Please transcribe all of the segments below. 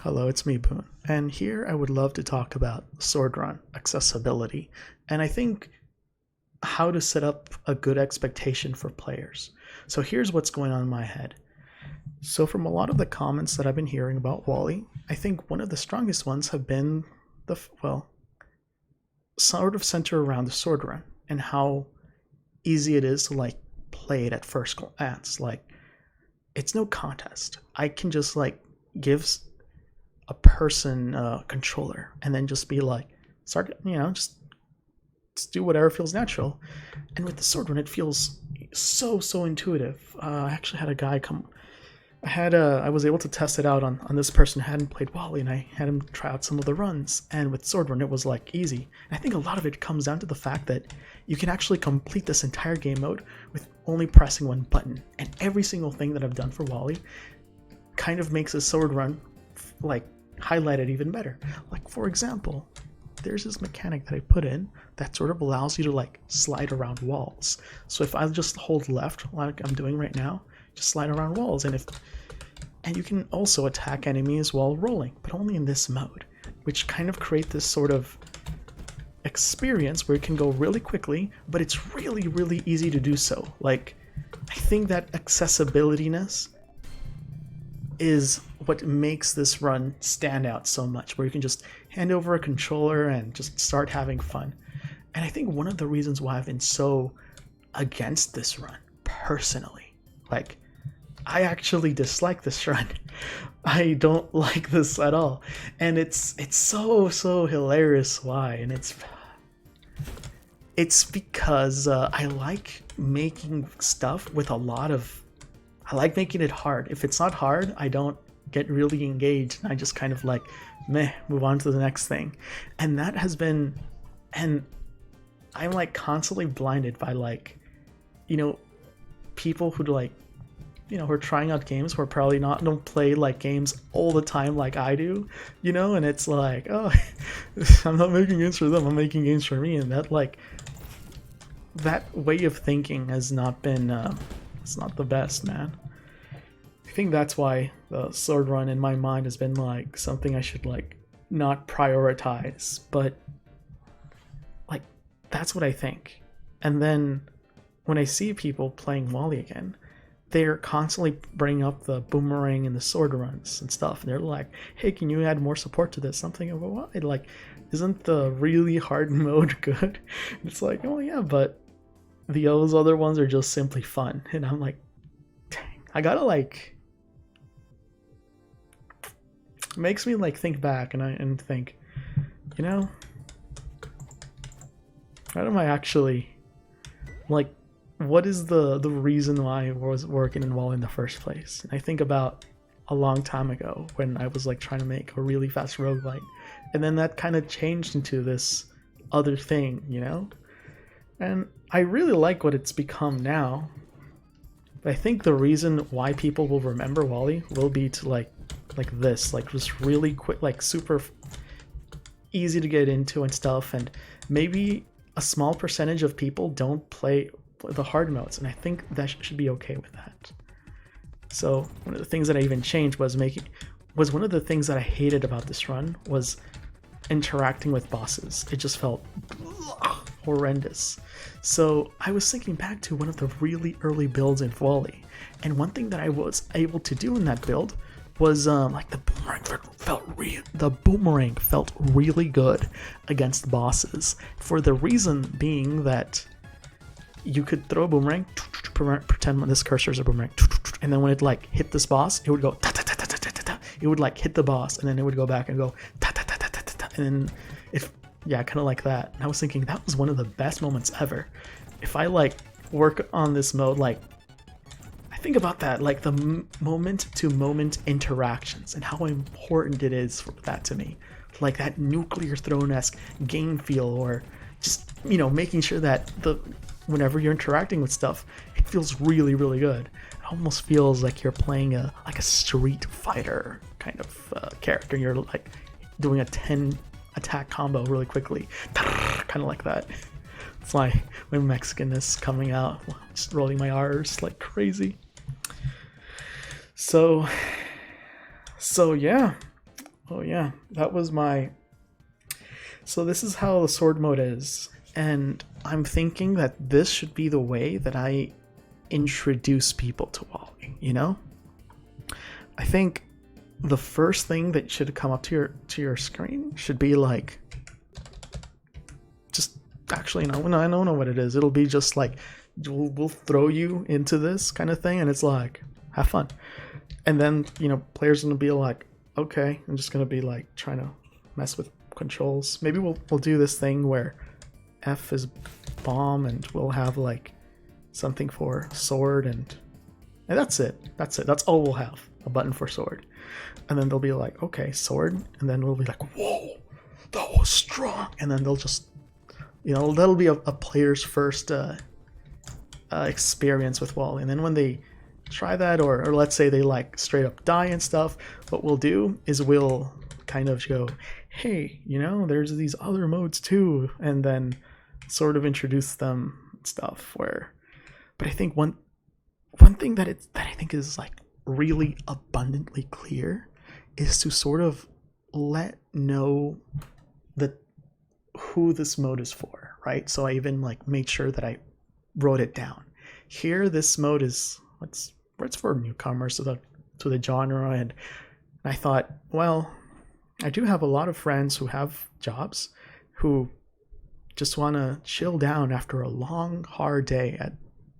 Hello, it's me, Boone. And here I would love to talk about sword run accessibility. And I think how to set up a good expectation for players. So here's what's going on in my head. So from a lot of the comments that I've been hearing about Wally, I think one of the strongest ones have been well, sort of center around the sword run and how easy it is to play it at first glance. Like it's no contest. I can just give a person a controller and then just be like, start, just do whatever feels natural. And with the sword run, it feels so intuitive. I actually had a guy come. I was able to test it out on this person who hadn't played Wally, and I had him try out some of the runs. And with sword run, it was easy. And I think a lot of it comes down to the fact that you can actually complete this entire game mode with only pressing one button. And every single thing that I've done for Wally kind of makes a sword run highlighted even better. Like for example, there's this mechanic that I put in that sort of allows you to slide around walls. So if I just hold left like I'm doing right now, just slide around walls, and you can also attack enemies while rolling, but only in this mode, which kind of create this sort of experience where it can go really quickly, but it's really easy to do so. I think that accessibilityness is what makes this run stand out so much, where you can just hand over a controller and just start having fun. And I think one of the reasons why I've been so against this run personally, I actually dislike this run. I don't like this at all. And it's so hilarious why. And it's because I like making stuff with I like making it hard. If it's not hard, I don't get really engaged. I just kind of meh, move on to the next thing. And that has been, and I'm constantly blinded by people who who are trying out games who are probably don't play games all the time like I do, and it's oh, I'm not making games for them, I'm making games for me. And that way of thinking has not been it's not the best, man. I think that's why the sword run in my mind has been something I should not prioritize, but that's what I think. And then when I see people playing Wally again, they're constantly bringing up the boomerang and the sword runs and stuff, and they're like, hey, can you add more support to this? Something about why? Isn't the really hard mode good? It's oh yeah, but those other ones are just simply fun. And I'm dang, I gotta makes me think back and think, how am I actually what is the reason why I was working in Wall in the first place? And I think about a long time ago when I was trying to make a really fast roguelite, and then that kind of changed into this other thing, and I really like what it's become now. But I think the reason why people will remember Wally will be to this, just really quick, super easy to get into and stuff, and maybe a small percentage of people don't play the hard modes, and I think that should be okay with that. So one of the things that I even changed was one of the things that I hated about this run was interacting with bosses. It just felt horrendous. So I was thinking back to one of the really early builds in Wally, and one thing that I was able to do in that build was the boomerang felt really good against bosses, for the reason being that you could throw a boomerang, pretend this cursor is a boomerang, and then when it hit this boss, it would go it would hit the boss, and then it would go back and go and then kind of like that. And I was thinking that was one of the best moments ever. If I work on this mode, I think about that, the moment to moment interactions and how important it is for that to me, that nuclear throne-esque game feel, or just making sure that whenever you're interacting with stuff, it feels really good. It almost feels like you're playing a Street Fighter kind of character. You're doing a 10 attack combo really quickly, kind of like that. It's my Mexicanness coming out, just rolling my R's like crazy. So yeah, Oh yeah, that was my... So this is how the sword mode is, and I'm thinking that this should be the way that I introduce people to Wally, you know? I think the first thing that should come up to your screen should be like, just actually, no, I don't know what it is. It'll be just like, we'll throw you into this kind of thing, and it's like, have fun. And then, you know, players are gonna be like, okay, I'm just gonna be like trying to mess with controls. Maybe we'll do this thing where F is bomb, and we'll have like something for sword, and that's it. That's all we'll have, a button for sword. And then they'll be like, okay, sword, and then we'll be like, whoa, that was strong. And then they'll just, you know, that'll be a player's first experience with Wally. And then when they try that, or let's say they like straight up die and stuff, what we'll do is we'll kind of go, hey, you know, there's these other modes too, and then sort of introduce them and stuff. Where, but I think one thing that I think is like really abundantly clear is to sort of let know that who this mode is for, right? So I even like made sure that I wrote it down. Here, this mode is it's for newcomers to the genre, and I thought, well, I do have a lot of friends who have jobs who just want to chill down after a long, hard day at,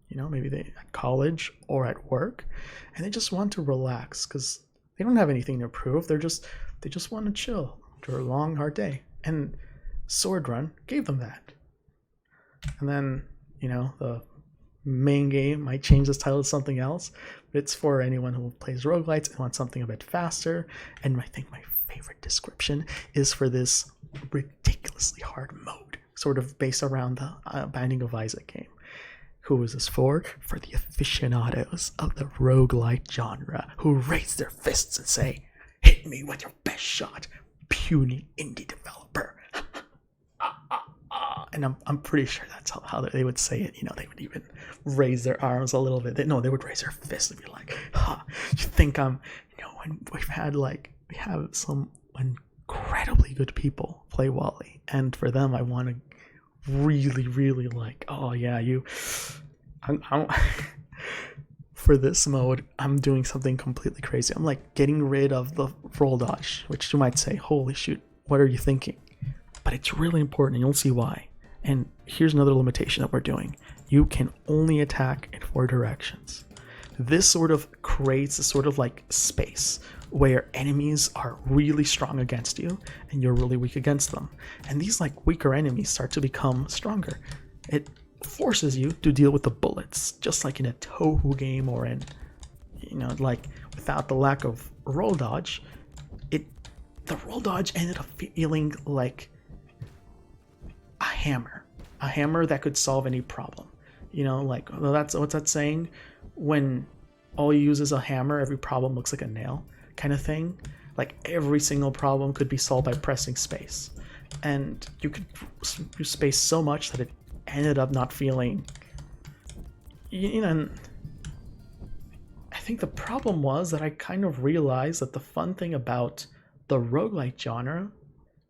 you know, maybe they at college or at work, and they just want to relax because they don't have anything to prove. They just want to chill after a long, hard day. And Sword Run gave them that. And then, you know, the main game might change this title to something else, but it's for anyone who plays roguelites and wants something a bit faster. And I think my favorite description is for this ridiculously hard mode, sort of based around the Binding of Isaac game. Who is this for? For the aficionados of the roguelite genre who raise their fists and say, hit me with your best shot, puny indie developer. And I'm pretty sure that's how they would say it. You know, they would even raise their arms a little bit. They would raise their fists and be like, you think I'm, you know, and we have some incredibly good people play Wally. And for them, I want to really, really like, oh yeah, I'm for this mode, I'm doing something completely crazy. I'm like getting rid of the roll dodge, which you might say, holy shoot, what are you thinking? But it's really important, and you'll see why. And here's another limitation that we're doing. You can only attack in 4 directions. This sort of creates a sort of like space where enemies are really strong against you and you're really weak against them. And these like weaker enemies start to become stronger. It forces you to deal with the bullets, just like in a Touhou game or in, you know, like without the lack of roll dodge, the roll dodge ended up feeling like a hammer that could solve any problem. You know, like, well, that's what's that saying? When all you use is a hammer, every problem looks like a nail, kind of thing. Like every single problem could be solved by pressing space, and you could use space so much that it ended up not feeling, you know. And I think the problem was that I kind of realized that the fun thing about the roguelite genre,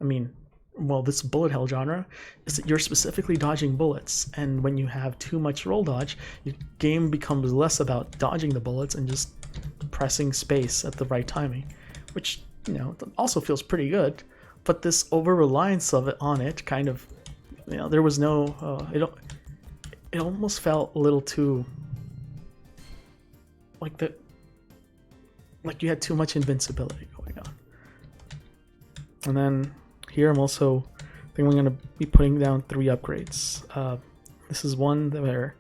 I mean, well, this bullet hell genre, is that you're specifically dodging bullets, and when you have too much roll dodge, your game becomes less about dodging the bullets and just pressing space at the right timing, which, you know, also feels pretty good. But this over reliance of it on it kind of, you know, there was no it almost felt a little too like you had too much invincibility going on. And then here I'm also, I think I'm going to be putting down 3 upgrades. This is one where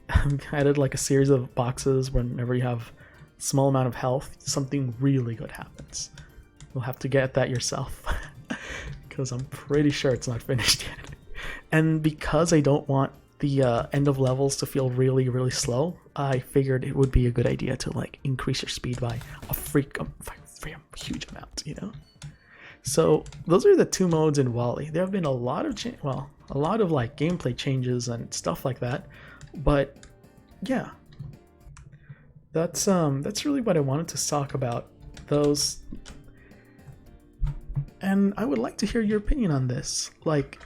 I added like a series of boxes whenever you have a small amount of health, something really good happens. You'll have to get that yourself because I'm pretty sure it's not finished yet. And because I don't want the end of levels to feel really, really slow, I figured it would be a good idea to like increase your speed by a huge amount, you know? So those are the 2 modes in Wally. There have been a lot of like gameplay changes and stuff like that, but yeah, that's really what I wanted to talk about. Those And I would like to hear your opinion on this. Like,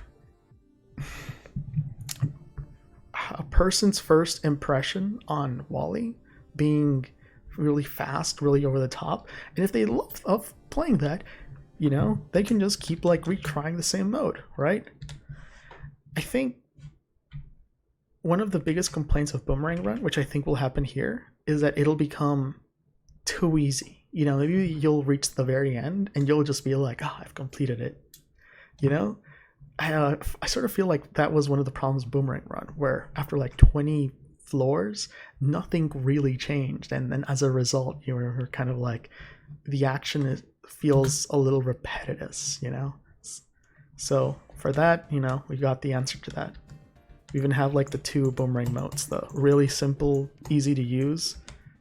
a person's first impression on Wally being really fast, really over the top, and if they love playing that, you know, they can just keep like retrying the same mode, right? I think one of the biggest complaints of Boomerang Run, which I think will happen here, is that it'll become too easy. You know, maybe you'll reach the very end and you'll just be like, oh, I've completed it. You know, I sort of feel like that was one of the problems of Boomerang Run, where after like 20 floors, nothing really changed, and then as a result, you're kind of like, the action feels a little repetitive, you know. So for that, you know, we got the answer to that. We even have like the two Boomerang modes, the really simple, easy to use,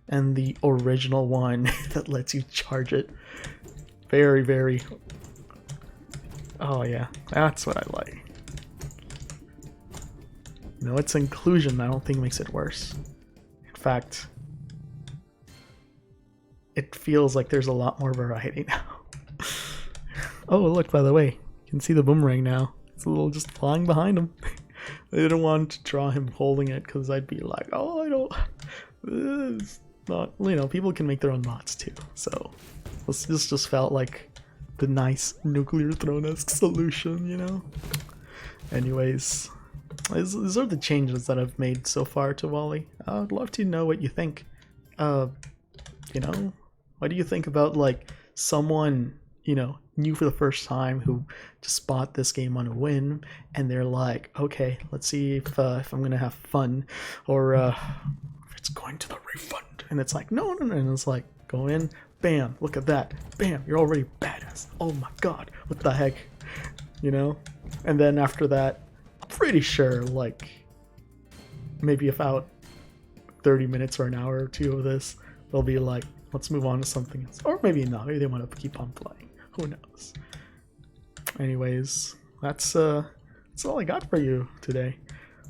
and the original one that lets you charge it. Very, very... Oh yeah, that's what I like. You know, its inclusion I don't think makes it worse. In fact, it feels like there's a lot more variety now. Oh look, by the way, you can see the boomerang now. It's a little just flying behind him. I didn't want to draw him holding it because I'd be like, oh, I don't... It's not, you know, people can make their own mods too. So this just felt like the nice nuclear throne-esque solution, you know? Anyways, these are the changes that I've made so far to Wally. I'd love to know what you think. You know, what do you think about like someone, you know, new for the first time who just bought this game on a whim, and they're like, okay, let's see if I'm gonna have fun, or if it's going to the refund, and it's like, no, and it's like, go in, bam, look at that, bam, you're already badass. Oh my god, what the heck, you know? And then after that, I'm pretty sure like maybe about 30 minutes or an hour or two of this, they'll be like, let's move on to something else. Or maybe not, maybe they want to keep on playing. Who knows? Anyways, that's all I got for you today.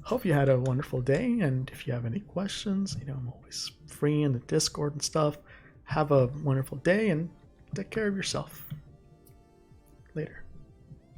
Hope you had a wonderful day, and if you have any questions, you know, I'm always free in the Discord and stuff. Have a wonderful day, and take care of yourself. Later.